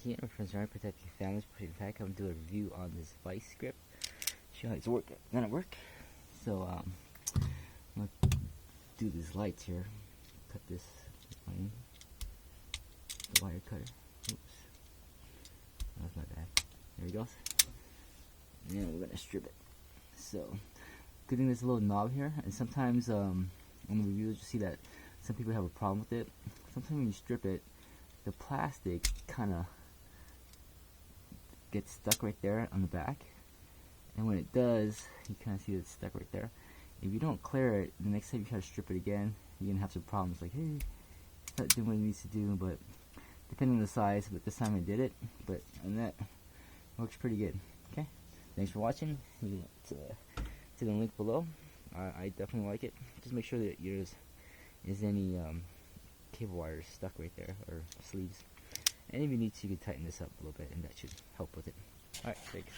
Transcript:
here, friends are protecting families, protecting fact. I'm gonna do a review on this Vice script. Show how it's gonna work. So I'm gonna do these lights here. Cut this line. The wire cutter. Oops. That was my bad. There he goes. And we're gonna strip it. So good thing there's a little knob here, and sometimes on the reviews you see that some people have a problem with it. Sometimes when you strip it, the plastic kind of gets stuck right there on the back, and when it does, you kind of see it's stuck right there. If you don't clear it, the next time you try to strip it again, you're gonna have some problems. Like, hey, it's not doing what it needs to do. But depending on the size, but this time I did it. But on that, it works pretty good. Okay, thanks for watching. You to the link below. I definitely like it. Just make sure that yours is any cable wires stuck right there, or sleeves. And if you need to, you can tighten this up a little bit, and that should help with it. Alright, thanks.